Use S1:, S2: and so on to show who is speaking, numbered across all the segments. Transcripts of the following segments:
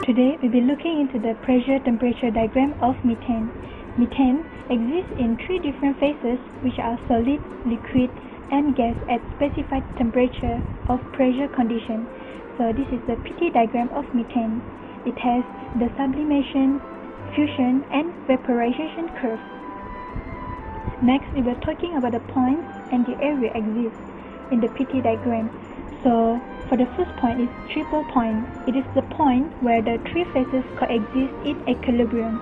S1: Today we'll be looking into the pressure-temperature diagram of methane. Methane exists in three different phases, which are solid, liquid, and gas at specified temperature of pressure condition. So this is the PT diagram of methane. It has the sublimation, fusion, and vaporization curve. Next, we were talking about the points and the area exists in the PT diagram. So for the first point is triple point. It is the point where the three phases coexist in equilibrium.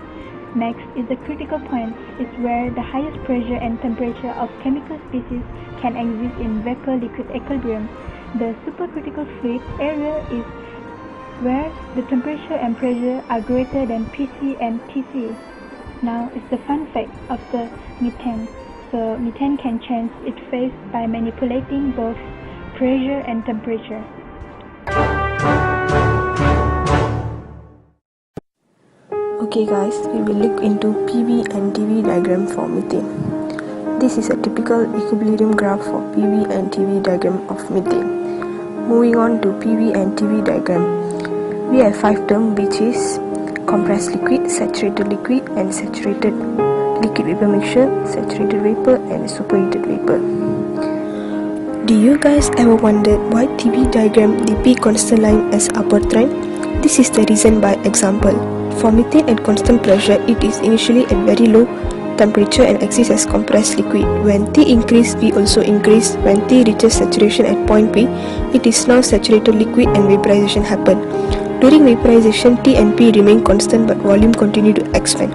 S1: Next is the critical point. It's where the highest pressure and temperature of chemical species can exist in vapor-liquid equilibrium. The supercritical fluid area is where the temperature and pressure are greater than PC and TC. Now it's the fun fact of the methane. So methane can change its phase by manipulating both pressure and temperature.
S2: Okay guys, we will look into PV and TV diagram for methane. This is a typical equilibrium graph for PV and TV diagram of methane. Moving on to PV and TV diagram, we have 5 terms, which is compressed liquid, saturated liquid, and saturated liquid vapor mixture, saturated vapor, and superheated vapor. Do you guys ever wondered why TV diagram depict constant line as upper trend? This is the reason. By example, for methane at constant pressure, it is initially at very low temperature and exists as compressed liquid. When T increases, V also increases. When T reaches saturation at point P, it is now saturated liquid and vaporization happen. During vaporization, T and P remain constant but volume continue to expand.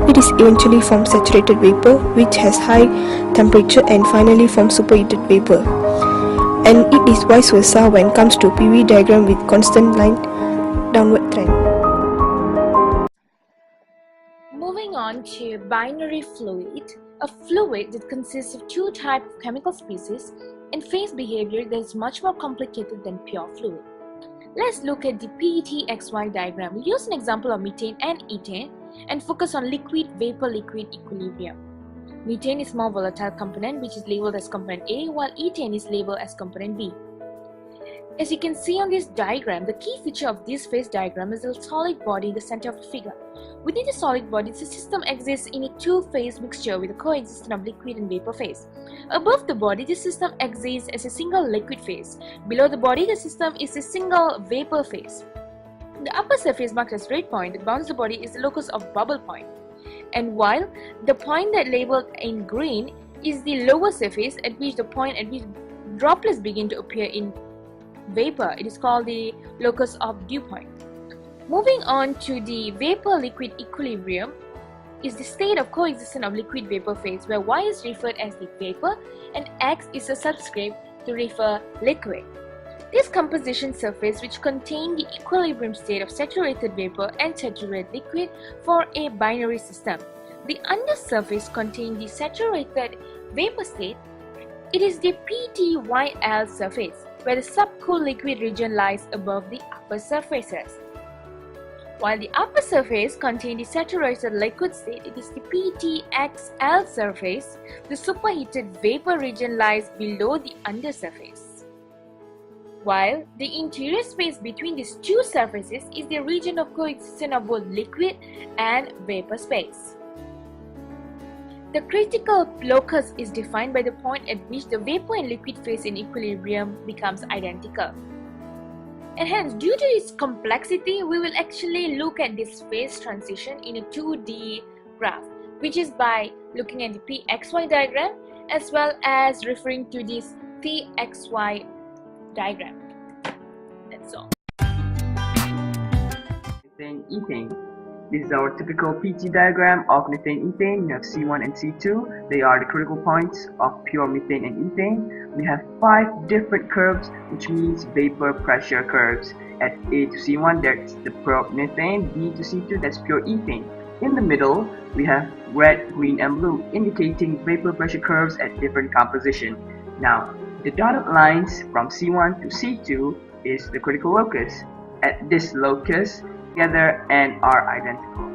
S2: It is eventually formed saturated vapor, which has high temperature, and finally forms superheated vapor. And it is vice versa when it comes to PV diagram with constant line downward trend.
S3: Moving on to binary fluid, a fluid that consists of two types of chemical species and phase behavior that is much more complicated than pure fluid. Let's look at the PET-XY diagram. We'll use an example of methane and ethane and focus on liquid-vapor-liquid equilibrium. Methane is more volatile component, which is labeled as component A, while ethane is labeled as component B. As you can see on this diagram, the key feature of this phase diagram is the solid body in the center of the figure. Within the solid body, the system exists in a two-phase mixture with a coexistence of liquid and vapor phase. Above the body, the system exists as a single liquid phase. Below the body, the system is a single vapor phase. The upper surface marked as red point that bounds the body is the locus of bubble point. And while the point that labeled in green is the lower surface at which the point at which droplets begin to appear in vapor, it is called the locus of dew point. Moving on to the vapor-liquid equilibrium is the state of coexistence of liquid-vapor phase, where Y is referred as the vapor and X is a subscript to refer liquid. This composition surface which contain the equilibrium state of saturated vapor and saturated liquid for a binary system. The undersurface contains the saturated vapor state. It is the PTYL surface, where the subcooled liquid region lies above the upper surfaces. While the upper surface contains the saturated liquid state, it is the PTXL surface. The superheated vapor region lies below the undersurface. While the interior space between these two surfaces is the region of coexistence of both liquid and vapor space. The critical locus is defined by the point at which the vapor and liquid phase in equilibrium becomes identical. And hence, due to its complexity, we will actually look at this phase transition in a 2D graph, which is by looking at the PXY diagram as well as referring to this PXY diagram. That's all.
S4: Ethane. This is our typical PT diagram of methane ethane. We have C1 and C2. They are the critical points of pure methane and ethane. We have 5 different curves, which means vapor pressure curves. At A to C1, that's the pure methane. B to C2, that's pure ethane. In the middle, we have red, green, and blue, indicating vapor pressure curves at different composition. Now, the dotted lines from C1 to C2 is the critical locus. At this locus, together and are identical.